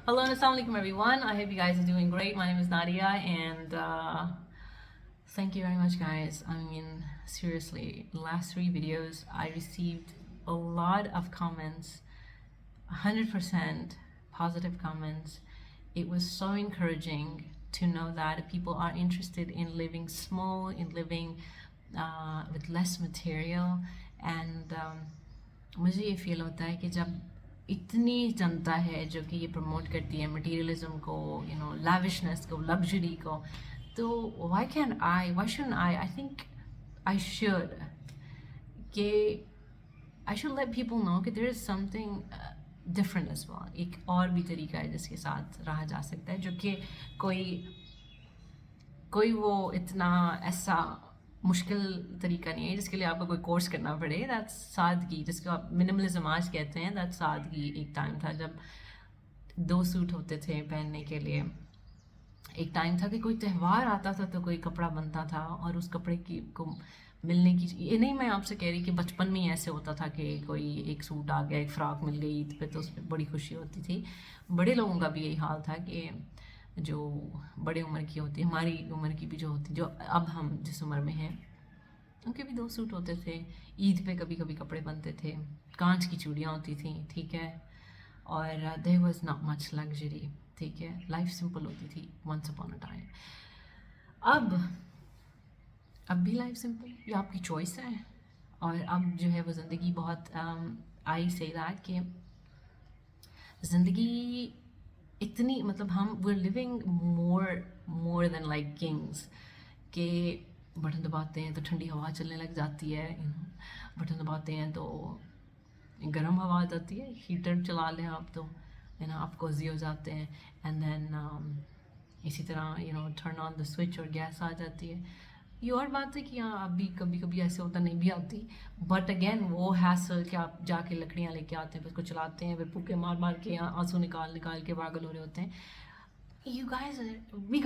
Hello and assalamu alaikum everyone. I hope you guys are doing great. My name is Nadia and thank you very much guys. I mean seriously, the last 3 videos I received a lot of comments, 100% positive comments. It was so encouraging to know that people are interested in living small, in living with less material and मुझे ये feel होता है कि जब इतनी जनता है जो कि ये प्रमोट करती है मटीरियलिज्म को, लैविशनेस को, लग्जरी को, तो why shouldn't I think I should कि I should let people know कि there is something different as well. एक और भी तरीका है जिसके साथ रहा जा सकता है, जो कि कोई वो इतना ऐसा मुश्किल तरीका नहीं है जिसके लिए आपको कोई कोर्स करना पड़े. दैट्स सादगी, जिसको आप मिनिमलिज्म आज कहते हैं. दैट्स सादगी. एक टाइम था जब 2 सूट होते थे पहनने के लिए. एक टाइम था कि कोई त्यौहार आता था तो कोई कपड़ा बनता था और उस कपड़े की को मिलने की, ये नहीं मैं आपसे कह रही कि बचपन में ही ऐसे होता था कि कोई एक सूट आ गया, एक फ़्रॉक मिल गई ईद पे, तो उस पर बड़ी खुशी होती थी. बड़े लोगों का भी यही हाल था कि जो बड़े उम्र की होती है, हमारी उम्र की भी जो होती, जो अब हम जिस उम्र में हैं, उनके भी 2 सूट होते थे. ईद पे कभी कभी कपड़े बनते थे, कांच की चूड़ियाँ होती थी, ठीक है, और there was not much luxury, ठीक है. लाइफ सिंपल होती थी वंस अपॉन अ टाइम. अब भी लाइफ सिंपल, ये आपकी चॉइस है. और अब जो है वो ज़िंदगी बहुत आई से दैट कि ज़िंदगी इतनी, मतलब हम we are living more than like kings के. बटन दबाते हैं तो ठंडी हवा चलने लग जाती है, बटन दबाते हैं तो गर्म हवा आ जाती है. हीटर चला लें आप तो आप कोजी हो जाते हैं. एंड देन इसी तरह टर्न ऑन द स्विच और गैस आ जाती है. ये और बात है कि हाँ अभी कभी कभी ऐसे होता नहीं भी आती, बट अगेन वो हैसल कि आप जाके लकड़ियाँ लेके आते हैं, फिर उसको चलाते हैं, फिर फूके मार मार के आंसू निकाल के पागल हो रहे होते हैं. We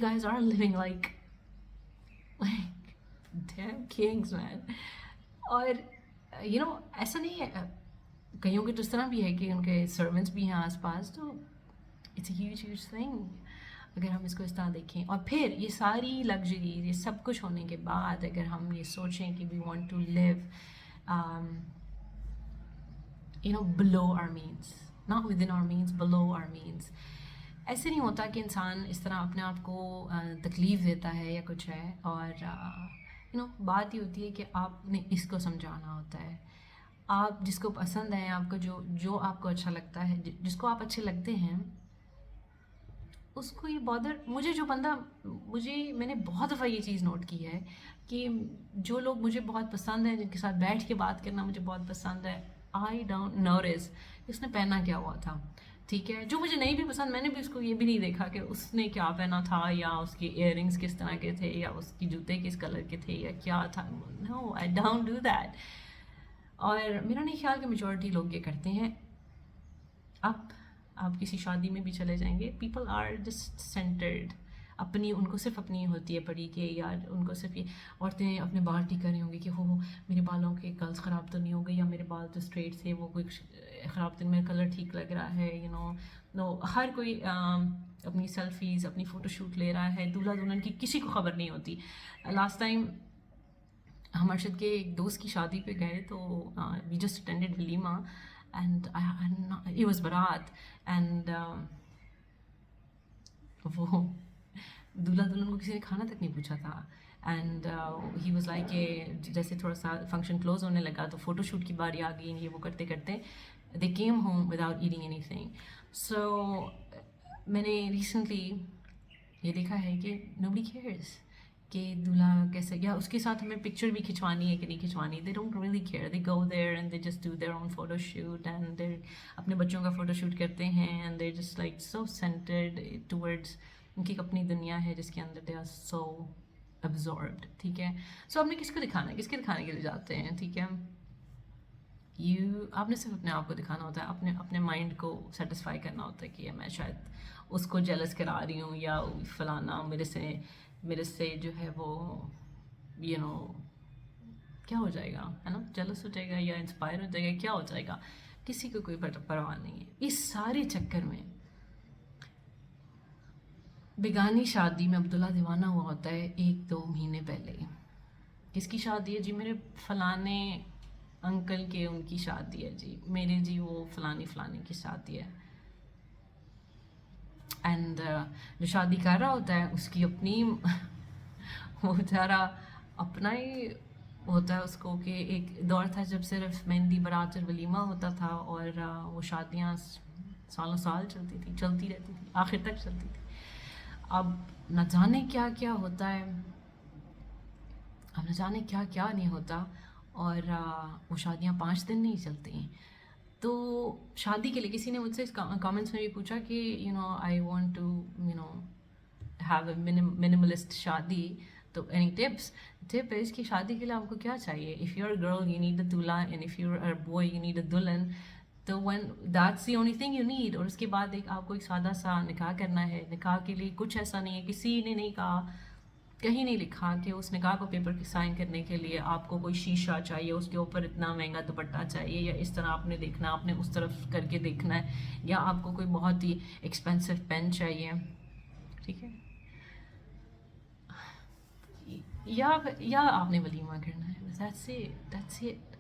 guys are living like damn kings man. और ऐसा नहीं है, कईयों के तो इस तरह भी है कि उनके सर्वेंट्स भी हैं आसपास, तो इट्स a huge थिंग अगर हम इसको इस तरह देखें. और फिर ये सारी लग्जरी, ये सब कुछ होने के बाद अगर हम ये सोचें कि we want to live below our means, not within our means, below our means. ऐसे नहीं होता कि इंसान इस तरह अपने आप को तकलीफ़ देता है या कुछ है. और बात ये होती है कि आपने इसको समझाना होता है. आप जिसको पसंद है, आपको जो आपको अच्छा लगता है, जिसको आप अच्छे लगते हैं, उसको ये बॉदर. मैंने बहुत दफ़ा ये चीज़ नोट की है कि जो लोग मुझे बहुत पसंद हैं, जिनके साथ बैठ के बात करना मुझे बहुत पसंद है, आई डोंट नोटिस इसने पहना क्या हुआ था, ठीक है. जो मुझे नहीं भी पसंद, मैंने भी उसको ये भी नहीं देखा कि उसने क्या पहना था, या उसके इयररिंग्स किस तरह के थे, या उसकी जूते किस कलर के थे, या क्या था. No, I don't do that. और मेरा नहीं ख्याल कि मेजॉरिटी लोग ये करते हैं. आप किसी शादी में भी चले जाएंगे, पीपल आर जस्ट सेंटर्ड, उनको सिर्फ अपनी होती है पड़ी कि यार उनको सिर्फ ये, औरतें अपने बाल ठीक कर रही होंगी कि हो मेरे बालों के कर्ल्स ख़राब तो नहीं हो गए, या मेरे बाल तो स्ट्रेट थे, वो कोई ख़राब तो, मेरा कलर ठीक लग रहा है. नो, हर कोई अपनी सेल्फीज़, अपनी फ़ोटोशूट ले रहा है. दूल्हा दुल्हन की किसी को ख़बर नहीं होती. लास्ट टाइम हम अर्शद के एक दोस्त की शादी पे गए, तो वी जस्ट अटेंडेड वलीमा and it was बारात. एंड वो दूल्हा दुल्हन को किसी ने खाना तक नहीं पूछा था. एंड ही वाज लाइक जैसे थोड़ा सा फंक्शन क्लोज होने लगा तो फ़ोटोशूट की बारी आ गई. ये वो करते करते they came home without eating anything. So मैंने रिसेंटली ये देखा है कि नोबडी केयर्स कि दूल्हा कैसे, या उसके साथ हमें पिक्चर भी खिंचवानी है कि नहीं खिंचवानी. They don't really care. They go there and they just do their own photo shoot, and they अपने बच्चों का फ़ोटो शूट करते हैं, and they just like so centred towards, उनकी एक अपनी दुनिया है जिसके अंदर दे आर सो अब्जॉर्ब्ड, ठीक है. सो आपने किसको दिखाना है, किसके दिखाने के लिए जाते हैं, ठीक है. आपने सिर्फ अपने आप को दिखाना होता है, अपने माइंड को सेटिस्फाई करना होता है कि मैं शायद उसको जेलस करा रही हूँ, या फलाना मेरे से जो है वो क्या हो जाएगा, है ना, जेलस हो जाएगा या इंस्पायर हो जाएगा, क्या हो जाएगा, किसी को कोई परवाह नहीं है. इस सारे चक्कर में बेगानी शादी में अब्दुल्ला दीवाना हुआ होता है 1-2 महीने पहले। किसकी शादी है जी? मेरे फलाने अंकल के, उनकी शादी है जी, मेरे जी वो फलानी फलाने की शादी है। एंड जो शादी कर रहा होता है उसकी अपनी वो बेचारा अपना ही होता है उसको, कि एक दौर था जब सिर्फ मेहंदी बारात और वलीमा होता था, और वो शादियाँ सालों साल चलती रहती थी, आखिर तक चलती थी। अब न जाने क्या क्या होता है, अब न जाने क्या क्या नहीं होता, और वो शादियाँ 5 दिन नहीं चलती। तो शादी के लिए किसी ने मुझसे इस कमेंट्स में भी पूछा कि I want to have a minimalist शादी, तो एनी टिप्स? टिप है इसकी, शादी के लिए आपको क्या चाहिए? If you are girl you need a dulha, and if you are boy you need a dulhan. तो one that's the only thing you need. और उसके बाद आपको एक सादा सा निकाह करना है। निकाह के लिए कुछ ऐसा नहीं है, किसी ने नहीं कहा, कहीं नहीं लिखा कि उस निकाह को पेपर साइन करने के लिए आपको कोई शीशा चाहिए, उसके ऊपर इतना महंगा दुपट्टा चाहिए, या इस तरह आपने देखना, आपने उस तरफ करके देखना है, या आपको कोई बहुत ही एक्सपेंसिव पेन चाहिए, ठीक है, या आपने वलीमा करना है। That's it.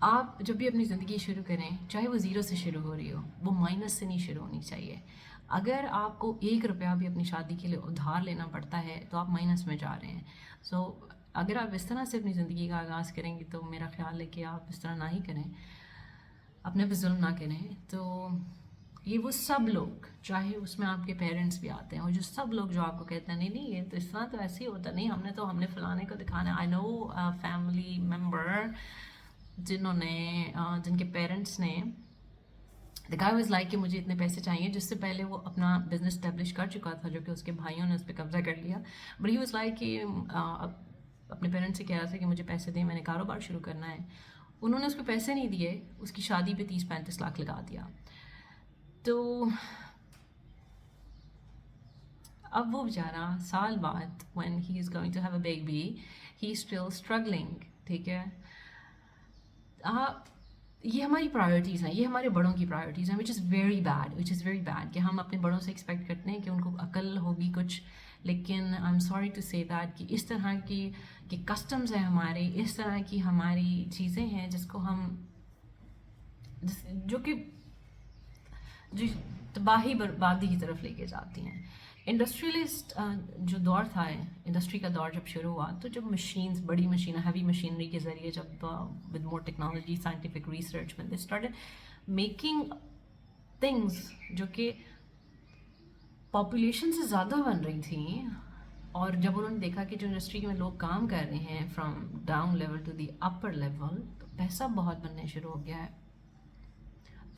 आप जब भी अपनी ज़िंदगी शुरू करें, चाहे वो ज़ीरो से शुरू हो रही हो, वो माइनस से नहीं शुरू होनी चाहिए। अगर आपको 1 रुपया भी अपनी शादी के लिए उधार लेना पड़ता है तो आप माइनस में जा रहे हैं। सो अगर आप इस तरह से अपनी ज़िंदगी का आगाज़ करेंगे तो मेरा ख्याल है कि आप इस तरह ना ही करें, अपने पे जुल्म ना करें। तो ये वो सब लोग, चाहे उसमें आपके पेरेंट्स भी आते हैं, और जो सब लोग जो आपको कहते हैं नहीं नहीं ये तो इस तरह तो ऐसे ही होता नहीं, हमने फलाने को दिखाना है। आई नो फैमिली मेम्बर जिनके पेरेंट्स ने, द गाय वाज लाइक कि मुझे इतने पैसे चाहिए, जिससे पहले वो अपना बिजनेस स्टैब्लिश कर चुका था, जो कि उसके भाइयों ने उस पर कब्जा कर लिया। बट ही वाज लाइक कि अपने पेरेंट्स से कह रहा था कि मुझे पैसे दें, मैंने कारोबार शुरू करना है। उन्होंने उसको पैसे नहीं दिए, उसकी शादी पे 30-35 लाख लगा दिया। तो अब वो बेचारा साल बाद when he is going to have a baby he is still struggling, ठीक है। ये हमारी प्रायोरिटीज़ हैं, ये हमारे बड़ों की प्रायोरिटीज़ हैं, विच इज़ वेरी बैड कि हम अपने बड़ों से एक्सपेक्ट करते हैं कि उनको अकल होगी कुछ। लेकिन I am sorry to say that कि इस तरह की कस्टम्स हैं हमारे, इस तरह की हमारी चीज़ें हैं जिसको हम जो कि जो तबाही बर्बादी की तरफ लेके जाती हैं। इंडस्ट्रियलिस्ट जो दौर था, इंडस्ट्री का दौर जब शुरू हुआ, तो जब मशीन्स, बड़ी मशीन, हैवी मशीनरी के ज़रिए, जब with more technology, scientific research, when they started making things जो कि पॉपुलेशन से ज़्यादा बन रही थी, और जब उन्होंने देखा कि जो इंडस्ट्री में लोग काम कर रहे हैं from down level to the upper level, तो पैसा बहुत बनने शुरू हो गया है।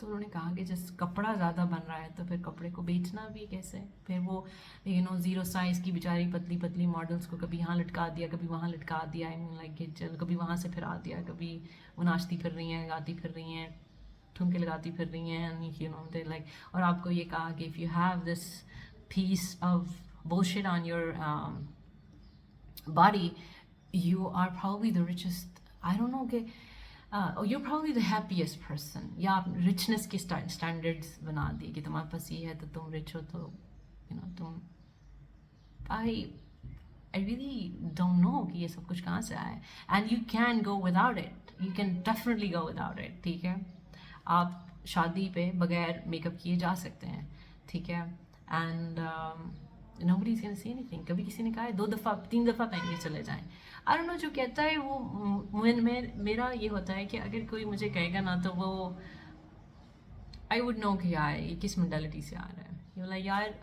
तो उन्होंने कहा कि जिस कपड़ा ज़्यादा बन रहा है तो फिर कपड़े को बेचना भी कैसे। फिर वो ज़ीरो साइज़ की बेचारी पतली पतली मॉडल्स को कभी यहाँ लटका दिया, कभी वहाँ लटका दिया, आई मीन लाइक चल, कभी वहाँ से फिर आ दिया, कभी वो नाचती फिर रही हैं, गाती फिर रही हैं, ठुमके लगाती फिर रही हैं, दे लाइक। और आपको ये कहा कि if you have this piece of bullshit on your body, you are probably the richest, I don't know, कि you're probably the happiest person। या आप रिचनेस के स्टैंडर्ड्स बना दिए कि तुम्हारे पास ये है तो तुम रिच हो, तो तुम I really don't know कि ये सब कुछ कहाँ से आया है। And you can go without it, you can definitely go without it, ठीक है। आप शादी पे बगैर मेकअप किए जा सकते हैं, ठीक है। And nobody is gonna say anything। कभी किसी ने कहा है 2-3 दफ़ा पहन के चले जाएं, आई डोंट नो, जो कहता है वो मेरा ये होता है कि अगर कोई मुझे कहेगा ना, तो वो आई वुड नो कि यार ये किस मेंटालिटी से आ रहा है। ये बोला यार,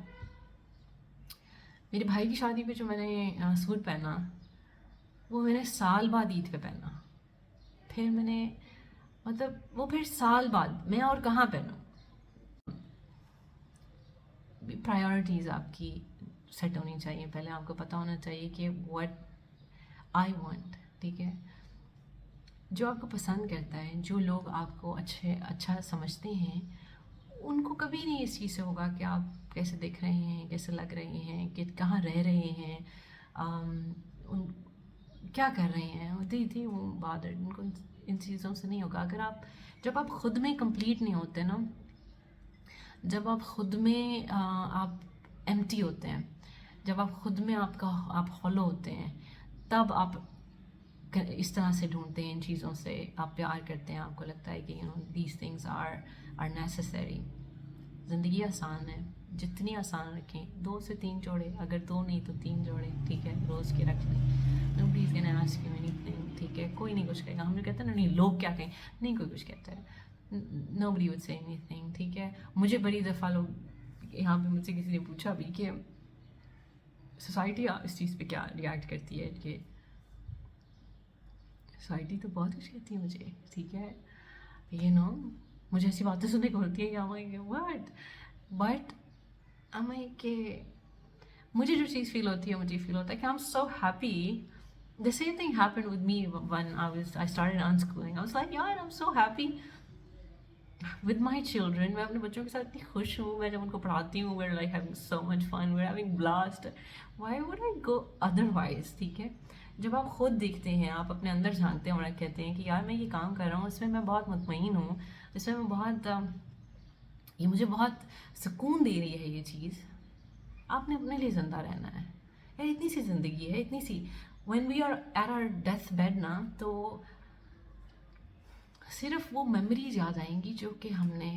मेरे भाई की शादी पे जो मैंने सूट पहना, वो मैंने साल बाद ईद पे पहना, फिर मैंने मतलब वो फिर साल बाद मैं और कहाँ पहनूं। प्रायोरिटीज़ आपकी सेट होनी चाहिए, पहले आपको पता होना चाहिए कि व्हाट आई वांट, ठीक है। जो आपको पसंद करता है, जो लोग आपको अच्छा समझते हैं, उनको कभी नहीं इस चीज़ से होगा कि आप कैसे दिख रहे हैं, कैसे लग रहे हैं, कि कहाँ रह रहे हैं, उन क्या कर रहे हैं, वो बात उनको इन चीज़ों से नहीं होगा। जब आप खुद में कंप्लीट नहीं होते ना, جب آپ خود میں آپ ایمٹی ہوتے ہیں، جب آپ خود میں آپ ہالو ہوتے ہیں، تب آپ اس طرح سے ڈھونڈتے ہیں، ان چیزوں سے آپ پیار کرتے ہیں، آپ کو لگتا ہے کہ دیز تھنگس آر نیسیسری. زندگی آسان ہے، جتنی آسان رکھیں. 2 سے 3 جوڑے، اگر 2 نہیں تو 3 جوڑے، ٹھیک ہے، روز کے رکھ لیں. Nobody is gonna ask you any thing, ٹھیک ہے، کوئی نہیں کچھ کہے گا. ہم لوگ کہتے ہیں نا نہیں لوگ کیا کہیں، نہیں کوئی کچھ کہتا ہے، nobody would say any thing, ٹھیک ہے. مجھے بڑی دفعہ لوگ یہاں پہ مجھ سے کسی نے پوچھا بھی کہ سوسائٹی اس چیز پہ کیا ریئیکٹ کرتی ہے، کہ سوسائٹی تو بہت کچھ کہتی ہے مجھے، ٹھیک ہے، مجھے ایسی باتیں سننے کو ہوتی ہے کہ واٹ، بٹ کہ مجھے جو چیز فیل ہوتی ہے، مجھے فیل ہوتا ہے کہ I am so happy. The same thing happened with me when I started unschooling. I was like, yeah, I'm so happy with my children. میں اپنے بچوں کے ساتھ اتنی خوش ہوں. میں جب ان کو پڑھاتی ہوں, we're like having so much fun, we're having blast. Why would I go otherwise? ٹھیک ہے, جب آپ خود دیکھتے ہیں, آپ اپنے اندر جھانکتے ہیں اور کہتے ہیں کہ یار میں یہ کام کر رہا ہوں, اس میں میں بہت مطمئن ہوں, اس میں میں بہت یہ مجھے بہت سکون دے رہی ہے یہ چیز. آپ نے اپنے لیے زندہ رہنا ہے یار. اتنی سی زندگی ہے, اتنی سی. when we are at our death bed نا, تو صرف وہ میموریز یاد آئیں گی جو کہ ہم نے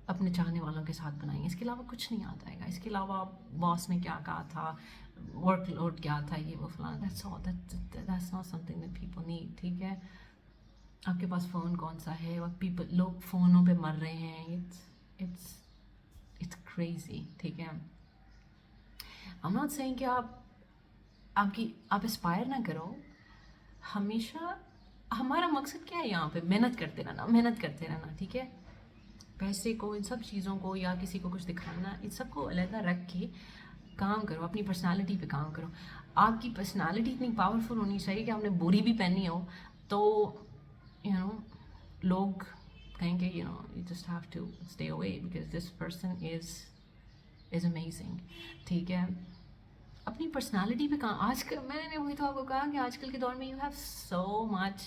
اپنے چاہنے والوں کے ساتھ بنائی ہیں. اس کے علاوہ کچھ نہیں یاد آئے گا. اس کے علاوہ باس نے کیا کہا تھا, ورک لوڈ کیا تھا, یہ وہ فلاں, that's not something that people need. ٹھیک ہے, آپ کے پاس فون کون سا ہے, اور لوگ فونوں پہ مر رہے ہیں. it's crazy. ٹھیک ہے, I'm not saying کہ آپ اسپائر نہ کرو. ہمیشہ ہمارا مقصد کیا ہے یہاں پہ, محنت کرتے رہنا, ٹھیک ہے. پیسے کو, ان سب چیزوں کو, یا کسی کو کچھ دکھانا, ان سب کو علیحدہ رکھ کے کام کرو, اپنی پرسنالٹی پہ کام کرو. آپ کی پرسنالٹی اتنی پاورفل ہونی چاہیے کہ آپ نے بری بھی پہنی ہو تو لوگ کہیں گے you just have to stay away because this person is amazing. ٹھیک ہے, اپنی پرسنالٹی پہ کام. آج کل میں نے وہی تو آپ کو کہا کہ آج کل کے دور میں یو ہیو سو مچ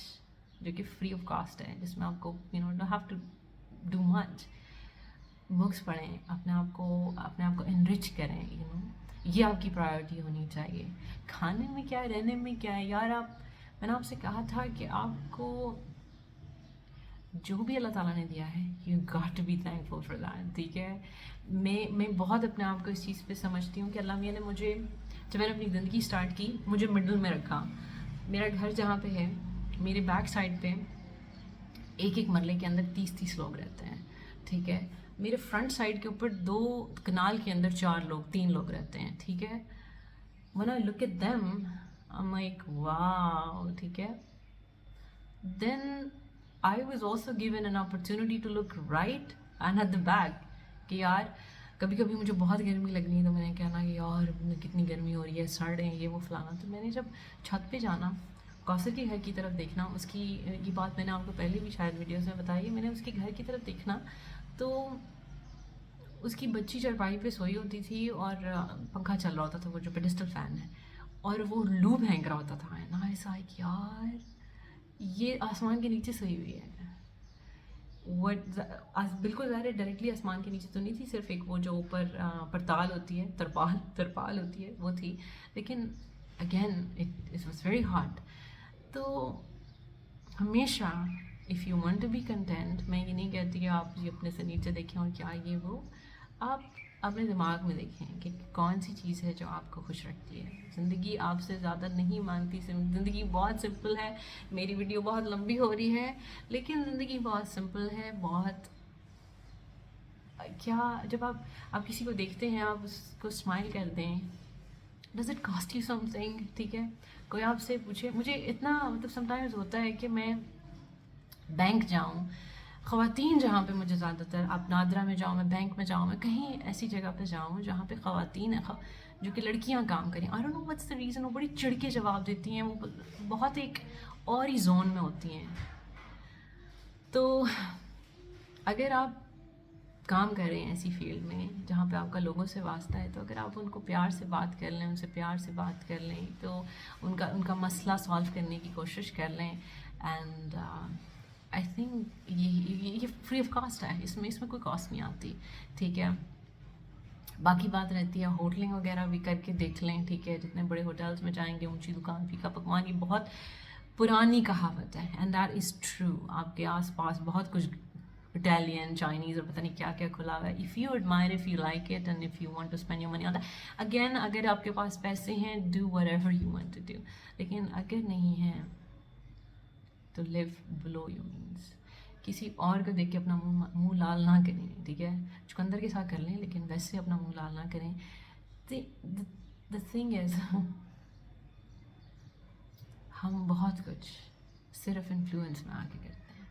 جو کہ فری آف کاسٹ ہے, جس میں آپ کو don't have to do much. Books پڑھیں, اپنے آپ کو انرچ کریں. یہ آپ کی پرائیورٹی ہونی چاہیے. کھانے میں کیا ہے, رہنے میں کیا ہے یار. میں نے آپ سے کہا تھا کہ آپ کو جو بھی اللہ تعالیٰ نے دیا ہے, you got to be thankful for that. ٹھیک ہے, میں بہت اپنے آپ کو اس چیز پہ سمجھتی ہوں کہ اللہ میاں نے مجھے, جب میں نے اپنی زندگی اسٹارٹ کی, مجھے مڈل میں رکھا. میرا گھر جہاں پہ ہے, میرے بیک سائڈ پہ ایک مرلے کے اندر 30 لوگ رہتے ہیں. ٹھیک ہے, میرے فرنٹ سائڈ کے اوپر 2 کنال کے اندر 3 لوگ رہتے ہیں. ٹھیک ہے, when I look at them I'm like wow. ٹھیک ہے, then I was also given an opportunity to look right and at the back کہ یار کبھی کبھی مجھے بہت گرمی لگنی ہے, تو میں نے کہنا کہ یار کتنی گرمی ہو رہی ہے, سڑ ہیں, یہ وہ فلانا. تو میں نے جب چھت پہ جانا, کوثر کے گھر کی طرف دیکھنا, اس کی یہ بات میں نے آپ کو پہلے بھی شاید ویڈیوز میں بتائی ہے, میں نے اس کے گھر کی طرف دیکھنا تو اس کی بچی چرپائی پہ سوئی ہوتی تھی اور پنکھا چل رہا ہوتا تھا, وہ جو پیڈسٹل فین ہے, اور وہ لوپ ہینگ رہا ہوتا تھا. نا ایسا ہے کہ یار یہ آسمان کے نیچے سوئی ہوئی ہے. بالکل ظاہر ہے ڈائریکٹلی آسمان کے نیچے تو نہیں تھی, صرف ایک وہ جو اوپر پرتال ہوتی ہے, ترپال ہوتی ہے, وہ تھی. لیکن again it was very hard. تو ہمیشہ if you want to be content, میں یہ نہیں کہتی کہ آپ یہ اپنے سے نیچے دیکھیں اور کیا یہ وہ, آپ اپنے دماغ میں دیکھیں کہ کون سی چیز ہے جو آپ کو خوش رکھتی ہے. زندگی آپ سے زیادہ نہیں مانگتی, زندگی بہت سمپل ہے. میری ویڈیو بہت لمبی ہو رہی ہے لیکن زندگی بہت سمپل ہے. بہت کیا, جب آپ کسی کو دیکھتے ہیں, آپ اس کو اسمائل کر دیں, does it cost you some thing. ٹھیک ہے, کوئی آپ سے پوچھے, مجھے اتنا مطلب سم ٹائمز ہوتا ہے کہ میں بینک جاؤں, خواتین جہاں پہ مجھے زیادہ تر, آپ نادرا میں جاؤں, میں بینک میں جاؤں, میں کہیں ایسی جگہ پہ جاؤں جہاں پہ خواتین ہیں جو کہ لڑکیاں کام کریں. I don't know what's the reason. وہ بڑی چڑھ کے جواب دیتی ہیں, وہ بہت ایک اور ہی زون میں ہوتی ہیں. تو اگر آپ کام کر رہے ہیں ایسی فیلڈ میں جہاں پہ آپ کا لوگوں سے واسطہ ہے, تو اگر آپ ان کو پیار سے بات کر لیں, ان سے پیار سے بات کر لیں, تو ان کا مسئلہ سالو کرنے کی کوشش کر لیں, اینڈ آئی تھنک یہ فری آف کاسٹ ہے، اس میں کوئی کاسٹ نہیں آتی، ٹھیک ہے. باقی بات رہتی ہے ہوٹلنگ وغیرہ بھی کر کے دیکھ لیں، ٹھیک ہے. جتنے بڑے ہوٹلس میں جائیں گے اونچی دکان پھیکا پکوان، یہ بہت پرانی کہاوت ہے اینڈ دیٹ از ٹرو. آپ کے آس پاس بہت کچھ اٹیلین، چائنیز اور پتہ نہیں کیا کیا کھلا ہوا ہے. If you admire, if you like it and if you want to spend your money on that, again اگر آپ کے پاس پیسے ہیں do whatever you want to do, لیکن اگر نہیں ہیں تو لیو بلو یور مینس. کسی اور کو دیکھ کے اپنا منہ لال نہ کریں، ٹھیک ہے. چقندر کے ساتھ کر لیں لیکن ویسے اپنا منہ لال نہ کریں. the thing is ہم بہت کچھ صرف انفلوئنس میں آ کے کرتے ہیں.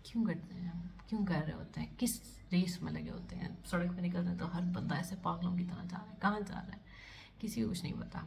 کیوں کرتے ہیں؟ ہم کیوں کر رہے ہوتے ہیں؟ کس ریس میں لگے ہوتے ہیں؟ سڑک پہ نکلتے ہیں تو ہر بندہ ایسے پاگلوں کی طرح جا رہا ہے. کہاں جا رہا ہے کسی کو کچھ نہیں پتا.